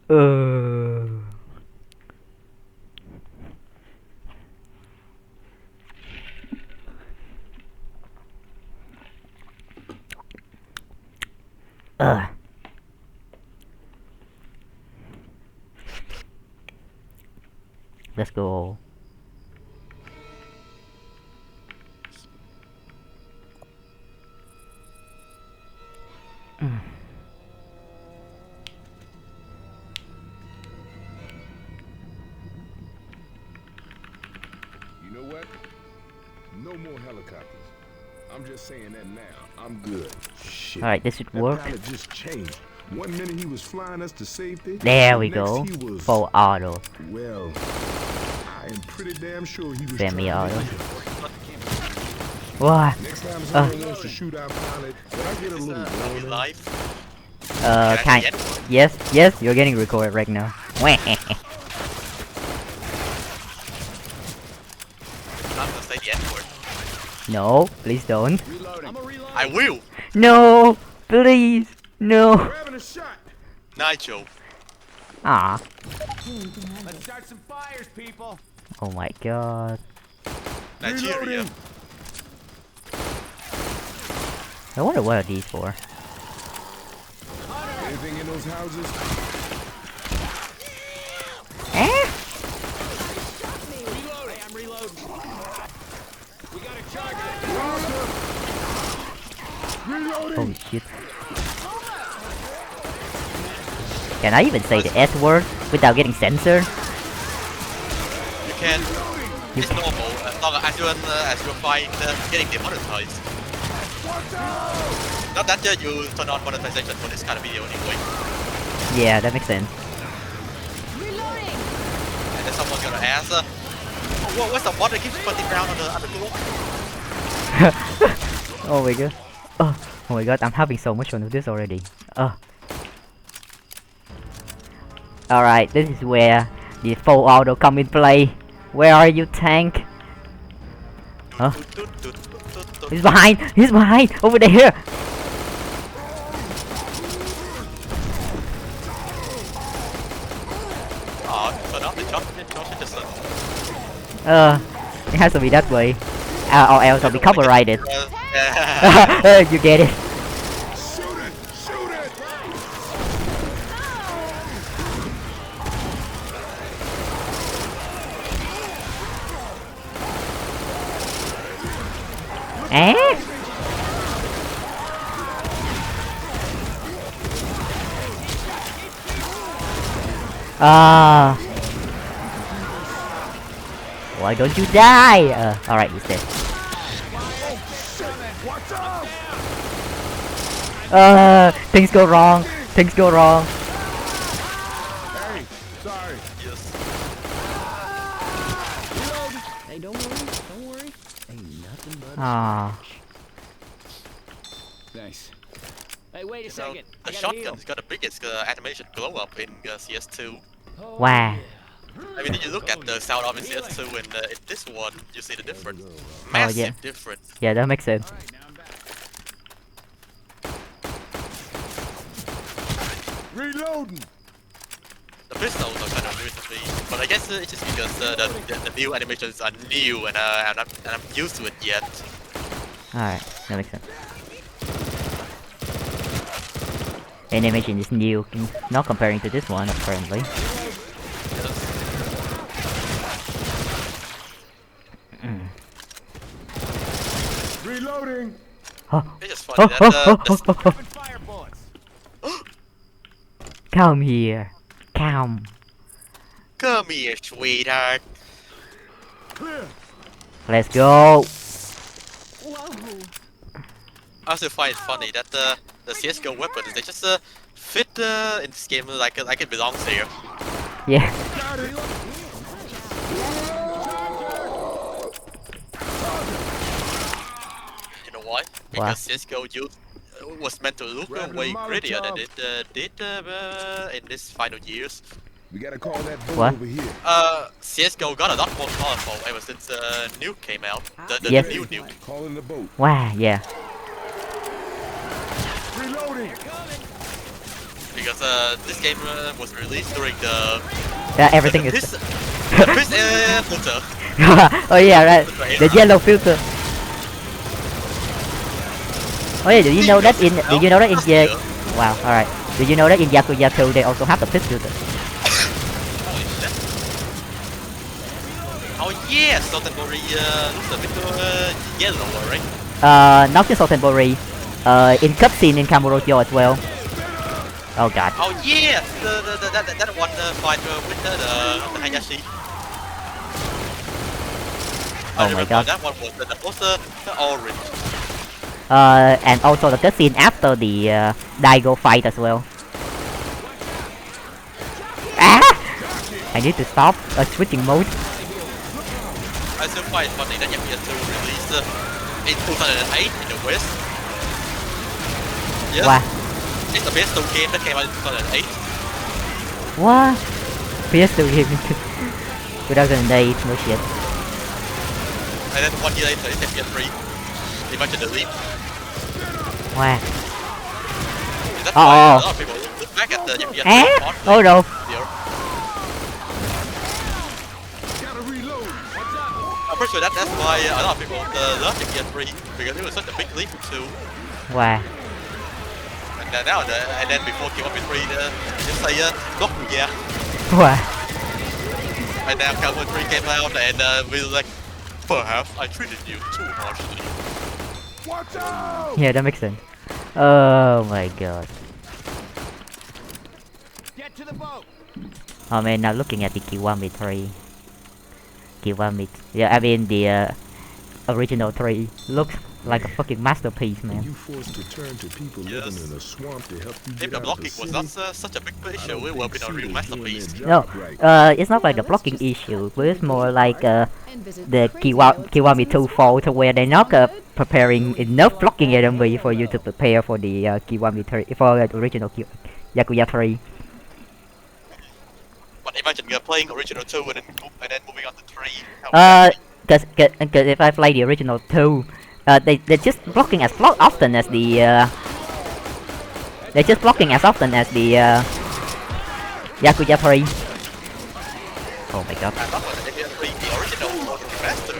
Uh. Uh. Let's go. You know what? No more helicopters. I'm just saying that now. I'm good. Shit. Alright, this should work. That pilot just changed. 1 minute he was flying us to safety. There we Next go. he was, Full auto. well, I am pretty damn sure he was Semi-auto. trying to What? Next time someone wants to shoot our pilot, can I get a little warning? Live. Kind. Yes, yes, you're getting recorded right now. I'm gonna say the N-word. No, please don't. I will. No, please, no. Grabbing a shot. Nigel. Ah. Let's start some fires, people. Oh my god. Nigeria. I wonder what are these for. Anything in those houses? Eh? Reloading. I'm reloading. We got a charger. Reloading. Holy shit. Can I even say the S word without getting censored? You can. It's normal as long as you find getting demonetized. Not that you turn on monetization for this kind of video anyway. Yeah, that makes sense. And then someone's gonna ask, what's the mod that keeps putting around on the underglow? Oh my god. Oh my god, I'm having so much fun with this already. Alright, this is where the full auto come in play. Where are you, tank? Huh? He's behind! He's behind! Over there! Oh, turn off the shot just It has to be that way. Or else I'll be copyrighted. You get it. Shoot it! Shoot it! Eh? Why don't you die? Alright, he's dead. Things go wrong. Things go wrong. Hey, sorry. Yes. Hey, don't worry. Ain't nothing but Ah. Nice. Hey, wait a So, second. the shotgun's got the biggest animation glow up in CS2. Wow. I mean, if you look at the sound of in CS2 and in this one, you see the difference. Massive yeah. difference. Yeah, that makes sense. Reloading. The pistols are kind of weird to me, but I guess it's just because the new animations are new and I'm used to it yet. Alright, that makes sense. Animation is new, not comparing to this one apparently. Reloading. It's just funny that fire bullets. Come here. Come. come here, sweetheart. Let's go. I also find it funny that the CS:GO weapons they just fit in this game like it belongs here. Yeah. You know why? Because CS:GO was meant to look way grittier than it did in this final years. We gotta call that boat What? over here. CS:GO got a lot more colorful ever since Nuke came out. The Yes. new Nuke. Calling the boat. Wow, yeah. Reloading. because this game was released during the Yeah, everything the is. piss, the piss filter. Oh yeah, right. The yellow filter. Oh yeah, do you know that in? Do you know that in? Wow. All right. Do you know that in Yakuza 2 they also have the piss filter? Oh yeah, Sotenbori looks a bit yellow, right? Not in Sotenbori. In cutscene in Kamurocho as well. Oh god. Oh yeah, that one fight with the Hayashi. Oh my god. That one was orange. And also the cutscene after the Daigo fight as well. Ah! I need to stop switching mode. I still find it funny that Yakuza 2 released in 2008 in the West. Yes, Wow. it's the best game that came out in 2008. What? PS2 game 2008, no shit. And then 1 year later it's Yakuza 3. Imagine the leap. Wow. That's why a lot of people look back at the Yakuza 3 Eh? part Oh no. video. I'm pretty sure that's why a lot of people love Yakuza 3 because it was such a big leap too. Wow. And then now, and then before Kiwami 3, just say look, yeah. Wow. And now Kiwami 3 came out, and we were like, perhaps I treated you too harshly. Watch out! Yeah, that makes sense. Oh my god. Get to the boat. Oh man, now looking at the Kiwami 3. Kiwami. Yeah, I mean the original 3 looks like a fucking masterpiece, man. You forced to turn to people living in a swamp to help you If get the out blocking of was the not city. such a big issue, it would have been a real masterpiece. No, it's not like the blocking issue, but it's more like the Kiwami 2 fault where they're not preparing enough blocking enemy for you to prepare for the Kiwami 3, for the original Yakuza 3. But imagine you're playing original 2 and then moving on to 3. Cause if I play the original 2, they're just blocking as often as the they're just blocking as often as the Yakuza 3. Oh my god. I thought that if you play the original or the remaster,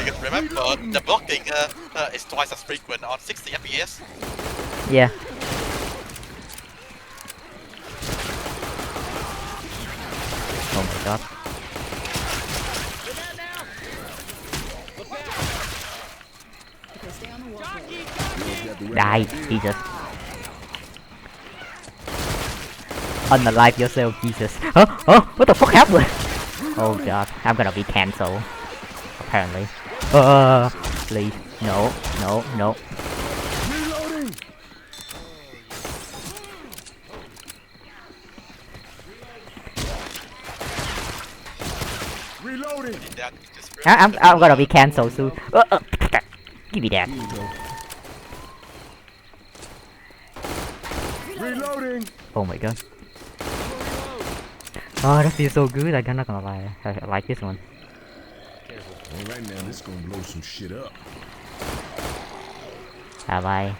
because remember, the blocking is twice as frequent on 60 FPS. Yeah. Oh my god. Okay, stay on the wall. Die, Jesus. Unalive yourself, Jesus. Huh? Oh, what the fuck happened? Oh god, I'm gonna be cancelled. Apparently. Please. No, no, no. Reloading! Reloading! That just I'm gonna be cancelled soon. Give me that. Reloading! Oh my god. Oh, that feels so good. I'm not gonna lie. I like this one. Alright now, this gonna blow some shit up. Have I?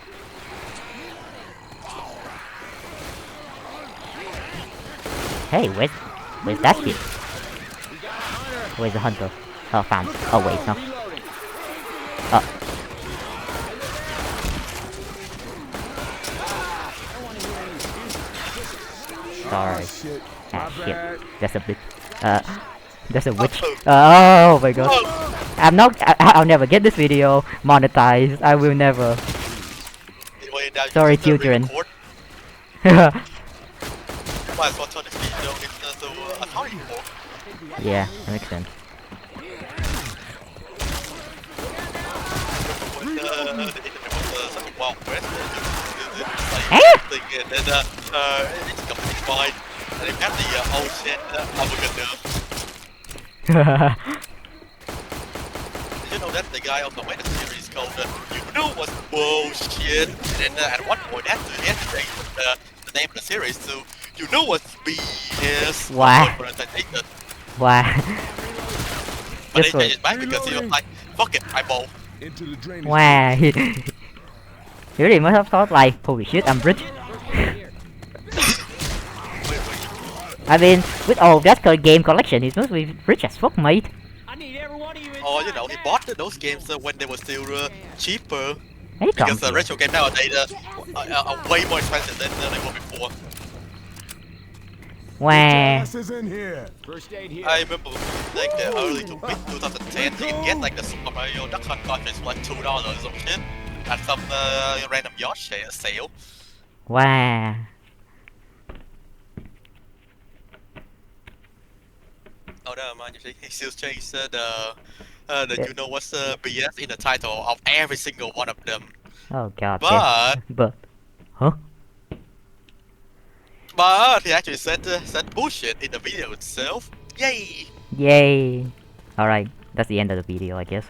Hey, where's that shit? Where's the hunter? Oh, found. Oh wait, no. Oh. Sorry. Shit. Ah shit. That's a bit. That's a witch. Oh my god. I'll never get this video monetized. I will never. Sorry, children. Might as well turn this video into a talking board. Yeah, that makes sense. When the internet was such a wild west, Eh? thing, and then it's completely fine. And it got the oh shit, I'm gonna Did you know that the guy on the Witness series called You Know What's Bullshit? And then at one point, that he had to change the name of the series to You Know What's BS. Wow. Wow. But This they was changed it back because he was like, fuck it, I'm bold. Into the drainage. wow. He really must have thought like, holy shit, I'm rich. I mean, with all that game collection, it must be rich as fuck, mate. I need every one of you Or inside you know, he now. bought those games when they were still cheaper. Hey, come Because here. retro game nowadays are way more expensive than they were before. Wah. Ass is in here. First aid here. I remember like the early to mid 2010, you can get like the Super Mario Duck Hunt cartridge for like $2 or some shit at some random yacht sale. Wow. Oh no, man, you see, he still changed the you know what's BS in the title of every single one of them. Oh god. But Yeah. But. Huh? but he actually said bullshit in the video itself. Yay! Yay. Alright, that's the end of the video, I guess.